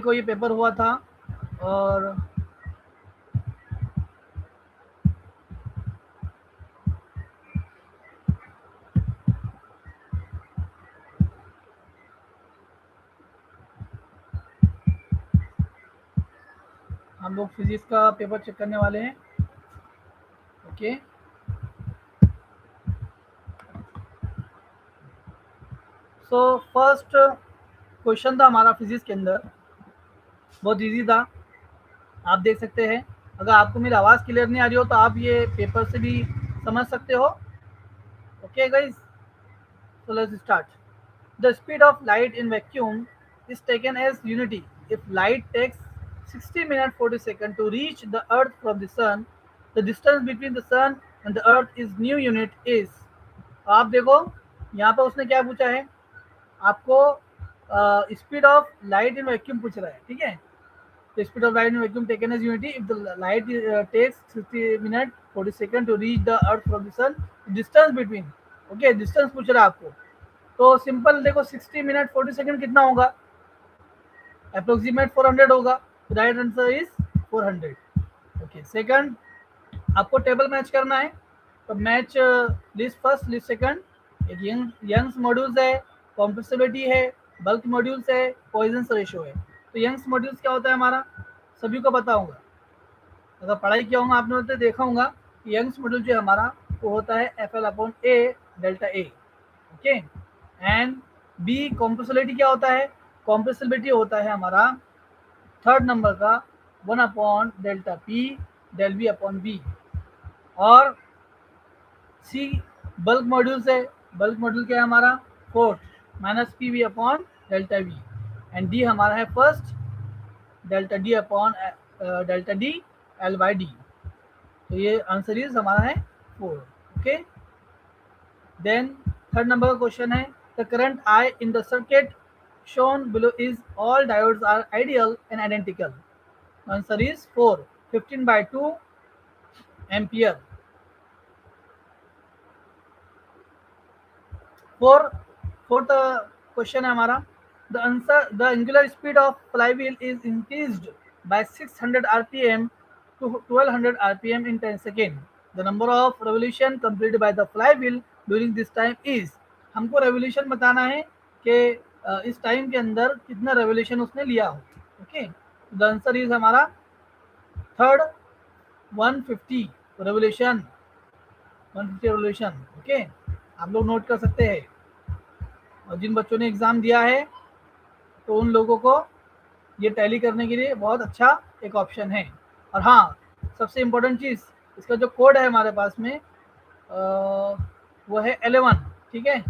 को ये पेपर हुआ था और हम लोग फिजिक्स का पेपर चेक करने वाले हैं। ओके, सो फर्स्ट क्वेश्चन था हमारा फिजिक्स के अंदर, बहुत इजी था। आप देख सकते हैं, अगर आपको मेरी आवाज़ क्लियर नहीं आ रही हो तो आप ये पेपर से भी समझ सकते हो। Okay guys, so let's start. The speed of light in vacuum is taken as unity. If light takes 60 minutes 40 seconds to reach the earth from the sun, the distance between the sun and the earth is new unit is. आप देखो यहाँ पर उसने क्या पूछा है, आपको speed of light in vacuum पूछ रहा है, ठीक है। The speed of light in vacuum taken as unity. If the light takes 60 minutes 40 seconds to reach the earth from the sun, distance between, okay, distance पूछ रहा है आपको। तो सिंपल देखो 60 मिनट 40 सेकंड कितना होगा, अप्रोक्सीमेट 400 होगा। Right answer is 400। Okay, second आपको टेबल मैच करना है, तो match list first list second. एक यंग्स मॉड्यूल्स है, कॉम्प्रेसिबिलिटी है, बल्क मॉड्यूल्स है, पॉइजंस रेशियो है। तो यंग्स मॉड्यूल्स क्या होता है हमारा, सभी को पता होगा, अगर पढ़ाई किया होगा आपने तो देखा होगा कि यंग्स मॉड्यूल जो है हमारा वो होता है FL/A delta A. Okay, and B compressibility क्या होता है, कॉम्प्रेसिबिलिटी होता है हमारा थर्ड नंबर का 1/डेल्टा P डेल V/V। और सी बल्क मॉड्यूल से, बल्क मॉड्यूल क्या है हमारा फोर्थ -PV/डेल्टा V। एंड डी हमारा है फर्स्ट डेल्टा D L/D। तो ये आंसर इज हमारा है 4। ओके, देन थर्ड नंबर का क्वेश्चन है, the current I in the circuit shown below is all diodes are ideal and identical. Answer is 4, 15/2 ampere. Fourth question है हमारा, the angular speed of flywheel is increased by 600 rpm to 1200 rpm in 10 seconds. The number of revolution completed by the flywheel during this time is. हमको revolution बताना है कि इस time के अंदर कितना रेवोल्यूशन उसने लिया हो। ओके, द आंसर इज हमारा थर्ड 150 रेवोल्यूशन, 150 रेवोल्यूशन। ओके, आप लोग नोट कर सकते हैं, और जिन बच्चों ने एग्ज़ाम दिया है तो उन लोगों को ये टैली करने के लिए बहुत अच्छा एक ऑप्शन है। और हाँ, सबसे इम्पोर्टेंट चीज़, इसका जो कोड है हमारे पास में वो है 11, ठीक है,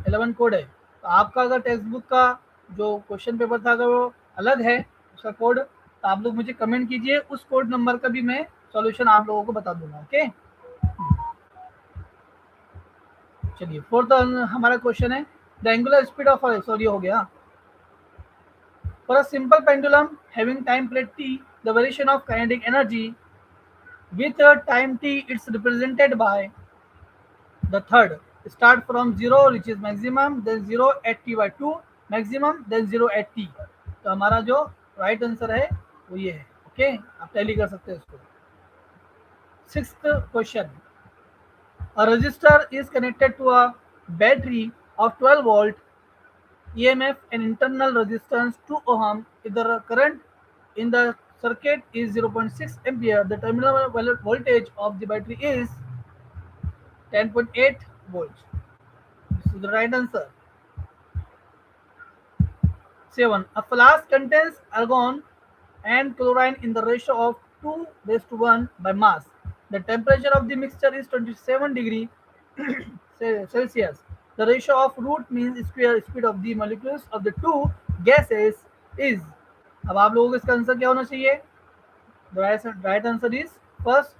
11 कोड है। तो आपका अगर टेक्स्ट बुक का जो क्वेश्चन पेपर था अगर वो अलग है उसका कोड, तो आप लोग मुझे कमेंट कीजिए, उस कोड नंबर का भी मैं सॉल्यूशन आप लोगों को बता दूंगा। ओके, चलिए फोर्थ हमारा क्वेश्चन है, the angular speed of, sorry हो गया, for a simple pendulum having time plate t, the variation of kinetic energy with time t it's represented by the third. Start from 0 which is maximum, then 0 at t/2 maximum, then 0 at t। तो हमारा जो right answer है वो ये है। Okay, आप tally कर सकते हैं इसको। Sixth question, a resistor is connected to a battery of 12 volt EMF and internal resistance 2 ohm. If the current in the circuit is 0.6 ampere, the terminal voltage of the battery is 10.8 volts. This is the right answer. 7. A flask contains argon and chlorine in the ratio of 2:1 by mass. The temperature of the mixture is 27 degree Celsius. The ratio of root mean square speed of the molecules of the two gases is. अब आप लोगों को इसका answer क्या होना चाहिए, right answer is first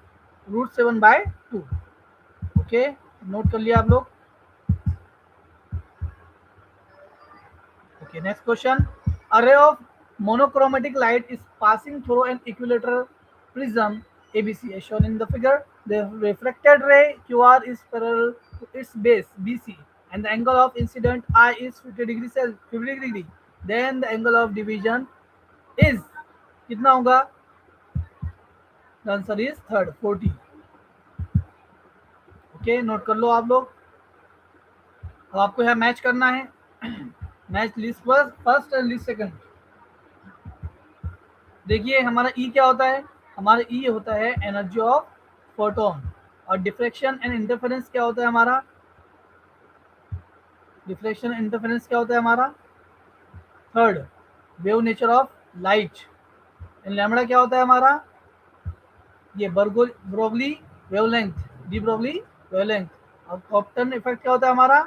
√7/2। Okay, note कर लिया आप लोग। Okay, next question. Array of monochromatic light is passing through an equilateral prism ABC as shown in the figure. The reflected ray QR is parallel to its base BC and the angle of incident I is 50 degree. Then the angle of division is कितना होगा? The answer is third 40। Okay, note कर लो आप लोग। अब आपको यहाँ match करना है, match list first and list second. देखिए हमारा ई क्या होता है? हमारा ई होता है एनर्जी ऑफ फोटोन। और डिफ्रेक्शन एंड इंटरफेरेंस क्या होता है हमारा? डिफ्रेक्शन एंड इंटरफेरेंस क्या होता है हमारा? Third, wave nature of light. And lambda क्या होता है हमारा? ये Broglie wavelength, de Broglie wavelength. और कॉप्टन इफेक्ट क्या होता है हमारा?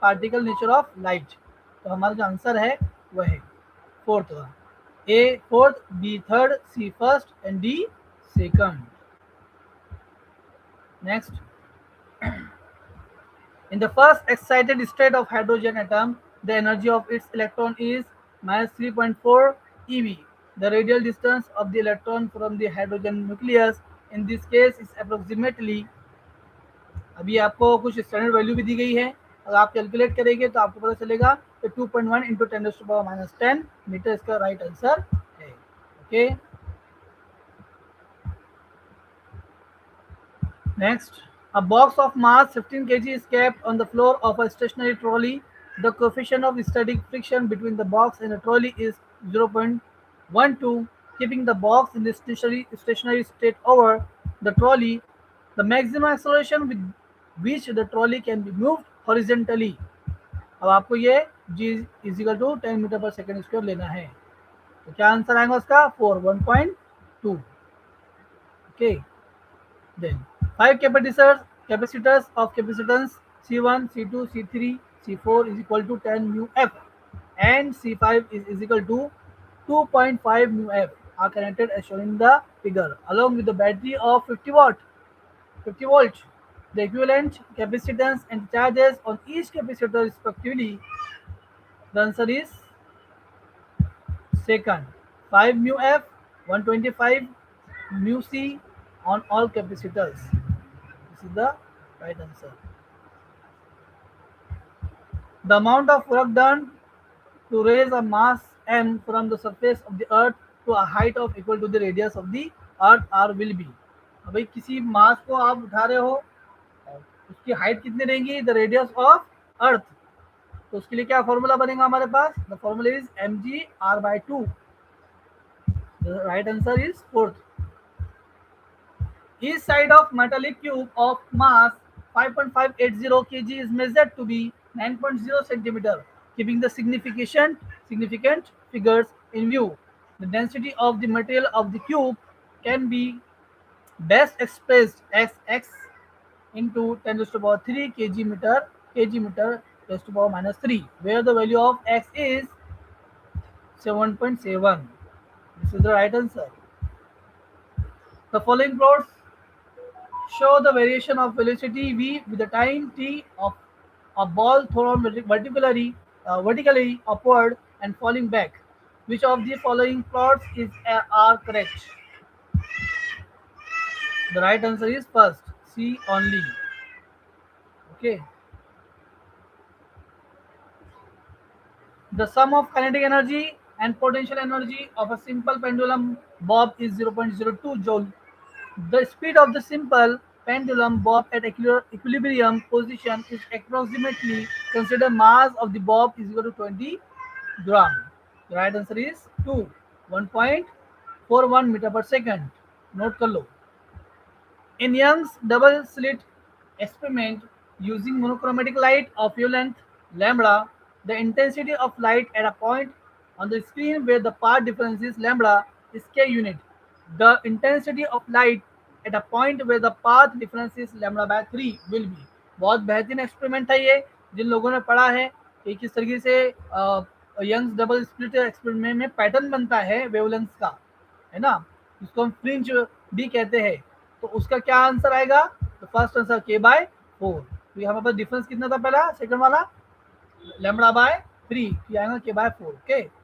Particle nature of light. तो हमारा जो आंसर है वह है फोर्थ का, A fourth, B third, C first and D second. Next, in the first excited state of hydrogen atom, the energy of its electron is minus 3.4 eV. The radial distance of the electron from the hydrogen nucleus in this case is approximately, अभी आपको कुछ standard value भी दी गई है, अगर आप calculate करेंगे तो आपको पता चलेगा कि 2.1 इंटू 10⁻⁻10 मीटर इसका राइट आंसर है। Okay, next, a box of mass 15 kg is kept on the floor of a stationary trolley. The coefficient of static friction between the box and the trolley is 0.12, keeping the box in the stationary state over the trolley. The maximum acceleration with which the trolley can be moved horizontally. अब आपको ये g is equal to 10 metre पर second square लेना है। तो क्या answer आएगा उसका? 4 1.2। Okay, then 5 capacitors of capacitance C1, C2, C3, C4 is equal to 10 mu F and C5 is equal to 2.5 mu F are connected as shown in the figure along with the battery of 50 volt. The equivalent capacitance and charges on each capacitor respectively. The answer is second, 5 mu F, 125 mu C on all capacitors. This is the right answer. The amount of work done to raise a mass m from the surface of the earth to a height of equal to the radius of the earth r will be. अब भाई किसी मास को आप उठा रहे हो, उसकी height कितनी रहेगी? The radius of earth. तो उसके लिए क्या फॉर्मूला बनेगा हमारे पास? The formula is mg/2। The right answer is fourth. Each side of metallic cube of mass 5.580 kg is measured to be 9.0 centimeter, keeping the significant figures in view. The density of the material of the cube can be best expressed as x into 10 to the power 3 kg meter raised to the power minus 3, where the value of x is 7.7. This is the right answer. The following plots show the variation of velocity v with the time t of a ball thrown vertically upward and falling back. Which of the following plots are correct? The right answer is first, C only. Okay. The sum of kinetic energy and potential energy of a simple pendulum bob is 0.02 joule. The speed of the simple pendulum bob at equilibrium position is approximately. Consider mass of the bob is equal to 20 gram. The right answer is 2, 1.41 meter per second. Note कर लो. In Young's double slit experiment using monochromatic light of wavelength lambda, the intensity of light at a point on the screen where the path difference is lambda is k unit. The intensity of light at a point where the path difference is lambda by 3 will be. बहुत बेहतरीन experiment है ये, जिन लोगों ने पढ़ा है कि किस तरीके से यंग्स डबल स्प्लिट एक्सपेरिमेंट में पैटर्न बनता है वेवलेंथ का, है ना, जिसको हम फ्रिंज भी कहते हैं। तो उसका क्या आंसर आएगा? तो फर्स्ट आंसर k/4। तो हमारे पास डिफरेंस कितना था पहला, सेकंड वाला λ/3, तो आएगा k/4। Okay,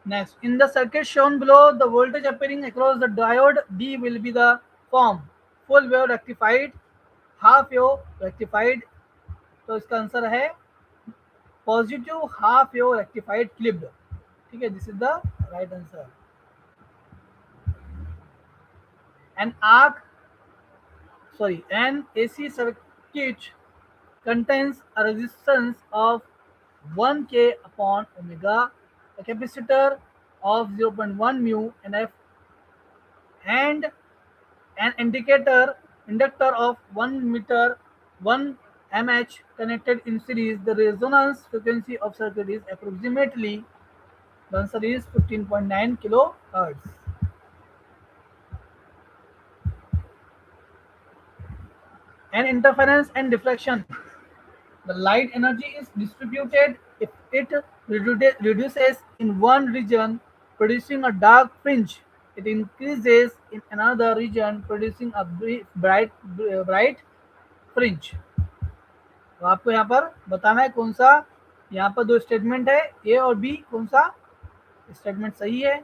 next, in the circuit shown below, the voltage appearing across the diode D will be the form full wave rectified, half wave rectified। तो इसका आंसर है positive half wave rectified clipped. ठीक है, this is the right answer. An arc, an AC circuit contains a resistance of 1K upon omega, a capacitor of 0.1 mu Nf, and an inductor of 1 meter 1 mH connected in series. The resonance frequency of circuit is approximately, the answer is 15.9 kilohertz. And interference and diffraction. The light energy is distributed if it reduces in one region, producing a dark fringe. It increases in another region, producing a bright fringe. तो आपको यहाँ पर बताना है कौन सा, यहाँ पर दो स्टेटमेंट है, ए और बी, कौन सा स्टेटमेंट सही है.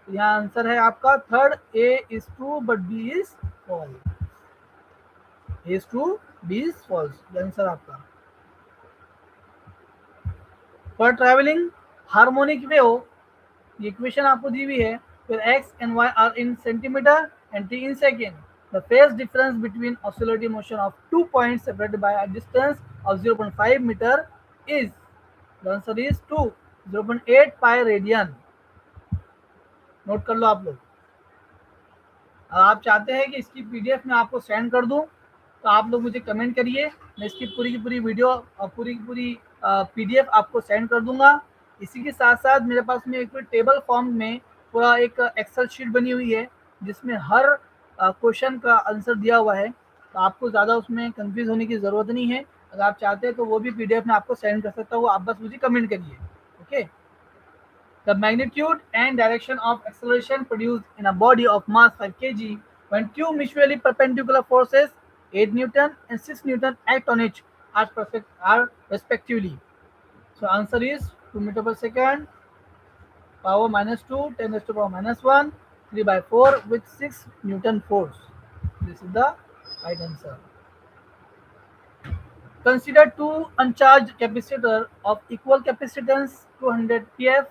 तो यहाँ आंसर है आपका third, A is true but B is false. A is true, B is false, answer आपका. फॉर ट्रैवलिंग हार्मोनिक वेव, ये इक्वेशन आपको दी हुई है, फिर x and y are in centimeter and t in second. The phase difference between oscillating motion of 2 points separated by a distance of 0.5 meter is, the answer is 2, 0.8 pi radian. Note कर लो आप लोग. आप चाहते हैं कि इसकी PDF में आपको सेंड कर दूं, तो आप लोग मुझे कमेंट करिए, मैं इसकी पूरी की पूरी वीडियो और पूरी की पूरी पीडीएफ आपको सेंड कर दूंगा. इसी के साथ साथ मेरे पास में एक टेबल फॉर्म में पूरा एक एक्सेल शीट बनी हुई है जिसमें हर क्वेश्चन का आंसर दिया हुआ है, तो आपको ज़्यादा उसमें कंफ्यूज होने की ज़रूरत नहीं है. अगर आप चाहते हैं तो वो भी पीडीएफ में आपको सेंड कर सकता हूँ, आप बस मुझे कमेंट करिए. Okay. The magnitude and direction of acceleration produced in a body of mass 5 kg when two mutually perpendicular forces 8 Newton and 6 Newton act on it are respectively. So answer is 2 meter per second, power minus 2, 10 raised to power minus 1, 3 by 4 with 6 Newton force. This is the right answer. Consider two uncharged capacitors of equal capacitance 200 pf.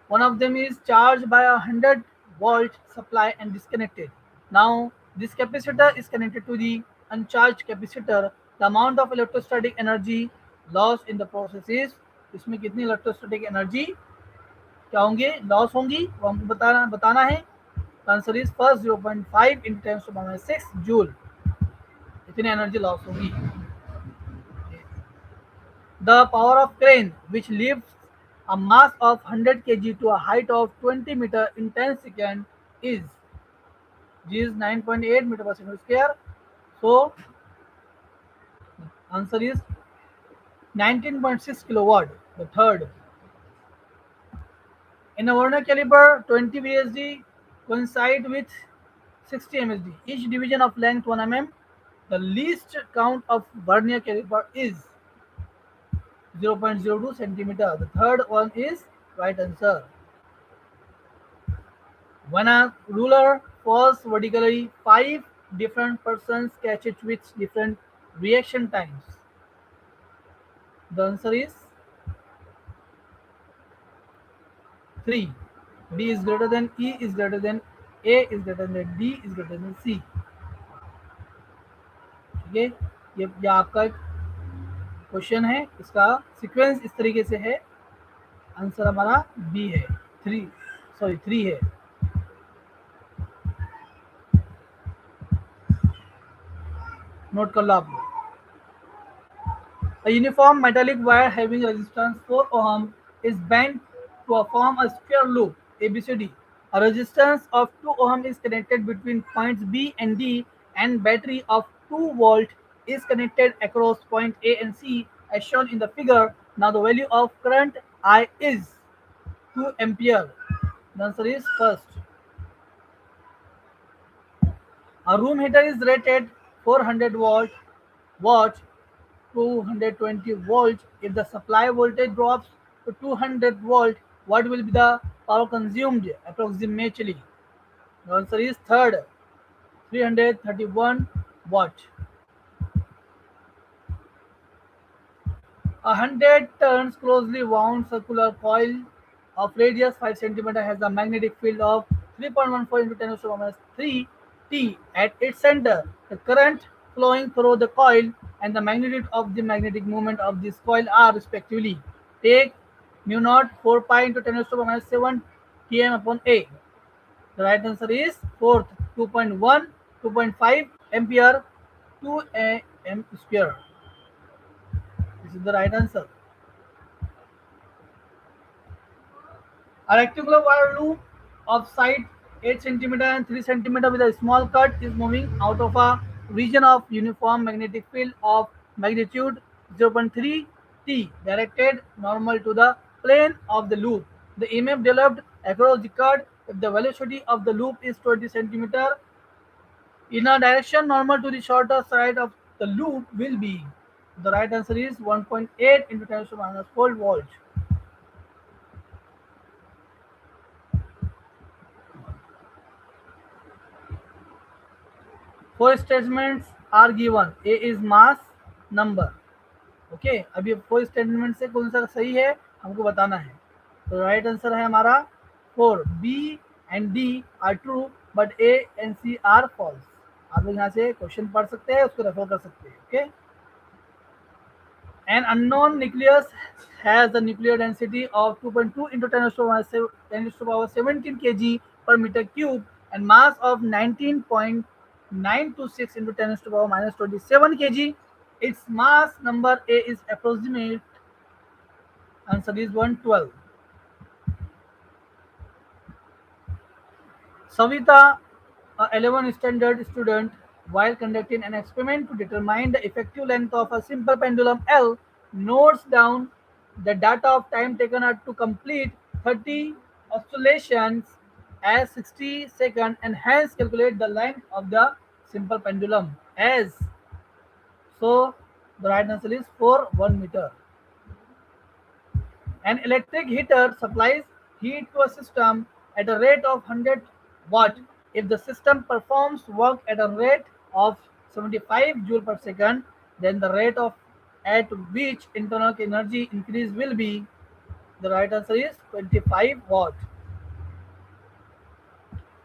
One of them is charged by a 100-volt supply and disconnected. Now, this capacitor is connected to the uncharged capacitor. The amount of electrostatic energy lost in the process is, इसमें कितनी electrostatic energy क्या होंगे, loss होंगी, वो हमको बताना है. Answer is first 0.5 × 10⁻⁶ joule, इतनी एनर्जी लॉस होगी. The power of crane which lifts a mass of 100 kg to a height of 20 meter in 10 seconds is, G is 9.8 meter per second square. So answer is 19.6 kilowatt. The third. In a Werner caliber, 20 VSD coincide with 60 MSD. Each division of length 1 mm. The least count of Vernier caliber is 0.02 centimeter. The third one is right answer. When a ruler falls vertically, 5 different persons catch it with different reaction times. The answer is 3. B is greater than E is greater than A is greater than D is greater than C. ठीक है, ये आपका question है, इसका sequence इस तरीके से है. आंसर हमारा बी है, 3 है. नोट कर लो आप लोग. A uniform metallic wire having resistance 4 ohm is bent to form a square loop ABCD. A resistance of 2 ohm is connected between points B and D, and battery of 2 volt is connected across point A and C as shown in the figure. Now the value of current I is 2 ampere. The answer is first. A room heater is rated 400 watt 220 volts. If the supply voltage drops to 200 volt, what will be the power consumed approximately? The answer is third, 331 watt. 100 turns closely wound circular coil of radius 5 centimeter has a magnetic field of 3.14 into 10 to the minus 3 T at its center. The current flowing through the coil and the magnitude of the magnetic moment of this coil are respectively. Take mu naught 4 pi into 10 to the minus 7 km upon A. The right answer is fourth 2.1, 2.5 ampere 2 am square. This is the right answer. A rectangular wire loop of side 8 centimeter and 3 centimeter with a small cut is moving out of a region of uniform magnetic field of magnitude 0.3 T directed normal to the plane of the loop. The EMF developed across the cut if the velocity of the loop is 20 centimeter in a direction normal to the shorter side of the loop will be. The right answer is 1.8 into 10 to the minus 4 volts. Four statements are given. A is mass number. Okay अभी four statement से कौन सा सही है हमको बताना है. तो राइट आंसर है हमारा 4. B and D are true but A and C are false. आप लोग यहाँ से क्वेश्चन पढ़ सकते हैं, उसको रेफर कर सकते हैं. Okay An unknown nucleus has a nuclear density of 2.2 into 10 to the power 17 kg per meter cube and mass of 19.926 into 10 to the power minus 27 kg. Its mass number A is approximate. Answer is 112. Savita, a 11 standard student, while conducting an experiment to determine the effective length of a simple pendulum L, notes down the data of time taken to complete 30 oscillations as 60 seconds and hence calculate the length of the simple pendulum as. So the right answer is for 1 meter. An electric heater supplies heat to a system at a rate of 100 watt. If the system performs work at a rate of 75 joule per second, then the rate of at which internal energy increase will be. The right answer is 25 watt.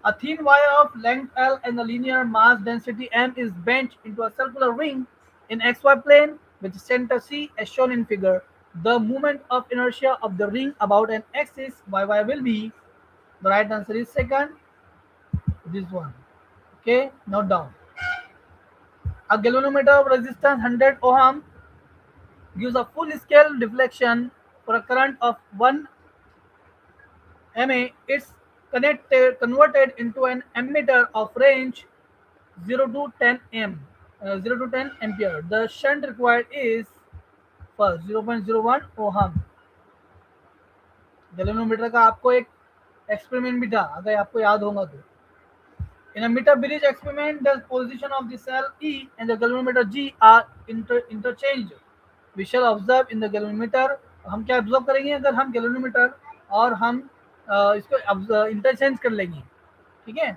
A thin wire of length L and a linear mass density m is bent into a circular ring in xy plane with center C as shown in figure. The moment of inertia of the ring about an axis yy will be. The right answer is second, this one. Okay, note down. A galvanometer of resistance 100 ohm gives a full scale deflection for a current of 1 mA. It's converted into an ammeter of range 0 to 10 ampere. The shunt required is first 0.01 ohm. Galvanometer का आपको एक experiment भी था, अगर आपको याद होगा तो. In a meter bridge experiment, the position of the cell E and the galvanometer G are interchanged. We shall observe in the galvanometer. हम क्या ऑब्जर्व करेंगे अगर हम गैल्वेनोमीटर और हम इसको इंटरचेंज कर लेंगे. ठीक है,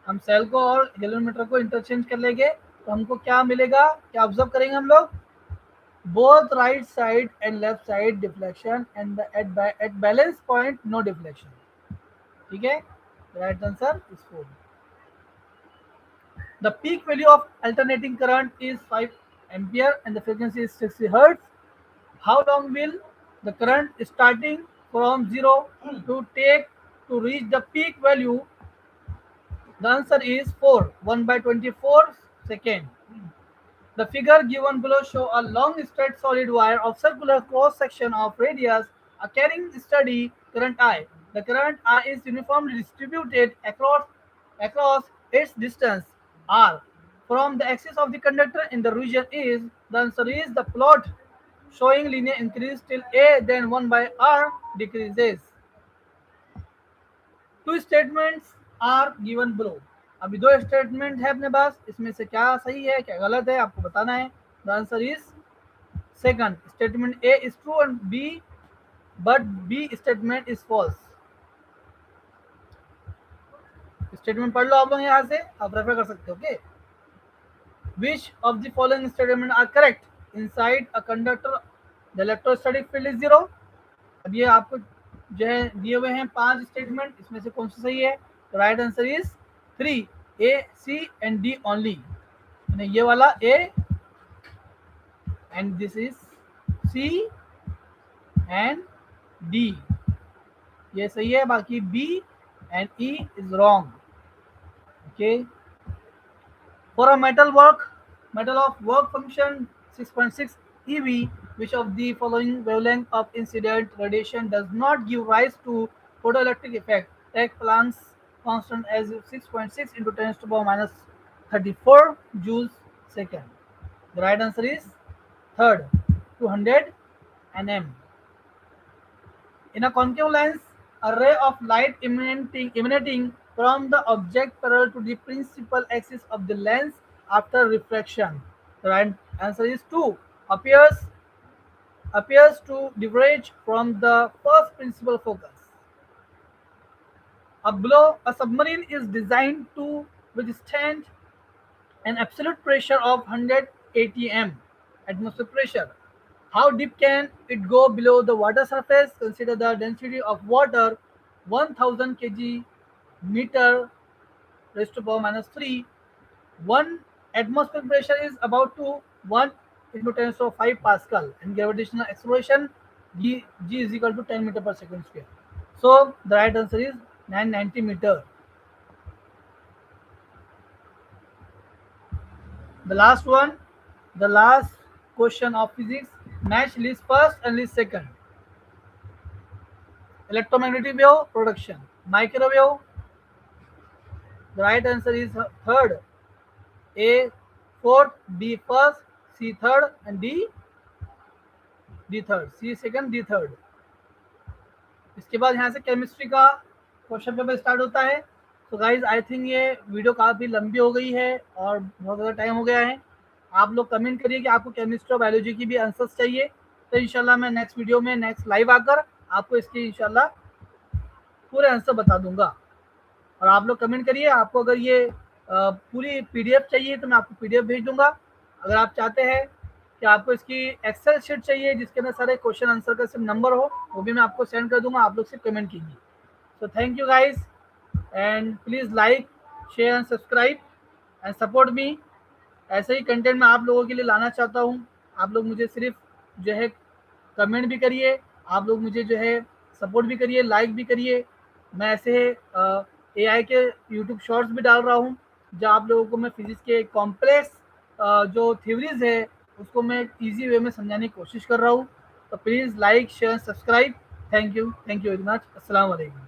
हम सेल को और गैल्वेनोमीटर को इंटरचेंज कर लेंगे तो हमको क्या मिलेगा, क्या ऑब्जर्व करेंगे हम लोग. Both right side and left side deflection and at balance point no deflection. ठीक है, the right answer is 4. The peak value of alternating current is 5 ampere and the frequency is 60 hertz. How long will the current starting from 0 to take to reach the peak value? The answer is 4, 1 by 24 seconds. The figure given below show a long straight solid wire of circular cross section of radius carrying steady current I. The current I is uniformly distributed across its distance R from the axis of the conductor in the region is. The answer is the plot showing linear increase till A, then 1 by R decreases. Two statements are given below. अभी दो statement है अपने पास, इसमें से क्या सही है क्या गलत है आपको बताना है. The answer is second. Statement A is true and B but B statement is false. Statement पढ़ लो आप लोग, यहाँ से आप रेफर कर सकते हो. Okay, which of the following statement are correct. Inside a conductor the electrostatic field is 0. अब ये आपको जो है दिए हुए हैं 5 स्टेटमेंट, इसमें से कौन सा सही है? Right answer is 3, A, C and D only. ये वाला A and this is C and D, ये सही है, बाकी B and E is wrong. Okay, for a metal of work function 6.6 eV, which of the following wavelength of incident radiation does not give rise to photoelectric effect? Take Planck's constant as 6.6 into 10 to the power minus 34 joules second. The right answer is third, 200 nm. In a concave lens, a ray of light emanating from the object parallel to the principal axis of the lens after refraction. The right answer is 2. Appears to diverge from the first principal focus. A submarine is designed to withstand an absolute pressure of 100 atm atmosphere pressure. How deep can it go below the water surface? Consider the density of water 1000 kg meter raised to power minus 3. 1 atmosphere pressure is about to 1 into 10 to 5 Pascal, and gravitational acceleration g is equal to 10 meter per second square. So the right answer is 990 meter. The last one, the last question of physics, match list first and list second. Electromagnetic wave production, microwave. The right answer is third, A fourth, B first, C third and D third, C second, D third. इसके बाद यहाँ से chemistry का question paper start होता है। तो guys I think ये video काफ़ी लंबी हो गई है और बहुत ज़्यादा टाइम हो गया है। आप लोग कमेंट करिए कि आपको केमिस्ट्री और बायोलॉजी की भी आंसर्स चाहिए, तो इंशाल्लाह मैं नेक्स्ट वीडियो में नेक्स्ट लाइव आकर आपको इसकी इंशाल्लाह पूरे आंसर बता दूंगा। और आप लोग कमेंट करिए, आपको अगर ये पूरी पीडीएफ चाहिए तो मैं आपको पीडीएफ भेज दूंगा। अगर आप चाहते हैं कि आपको इसकी एक्सेल शीट चाहिए जिसके अंदर सारे क्वेश्चन आंसर का सिर्फ नंबर हो, वो भी मैं आपको सेंड कर दूंगा। आप लोग सिर्फ कमेंट कीजिए। So thank you guys, and please like, share and subscribe and support me. ऐसे ही कंटेंट मैं आप लोगों के लिए लाना चाहता हूँ। आप लोग मुझे सिर्फ जो है कमेंट भी करिए, आप लोग मुझे जो है सपोर्ट भी करिए, लाइक भी करिए। मैं ऐसे एआई के यूट्यूब शॉर्ट्स भी डाल रहा हूँ, जहाँ आप लोगों को मैं फिजिक्स के कॉम्प्लेक्स जो थ्योरीज है उसको मैं इजी वे में समझाने की कोशिश कर रहा हूँ। तो please like, share, subscribe. Thank you very much. अस्सलाम वालेकुम।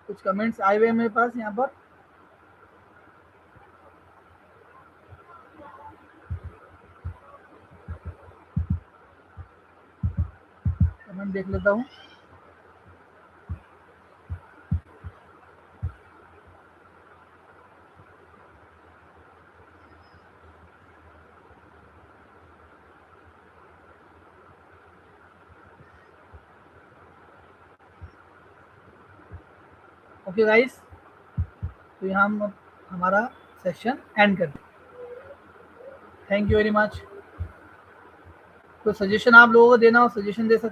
कुछ कमेंट्स आए हुए हैं मेरे पास यहाँ पर, कमेंट देख लेता हूँ। ओके गाइस, तो यहाँ हम हमारा सेक्शन एंड करते हैं। Thank you very much. कोई सजेशन आप लोगों को देना हो, सजेशन दे सकते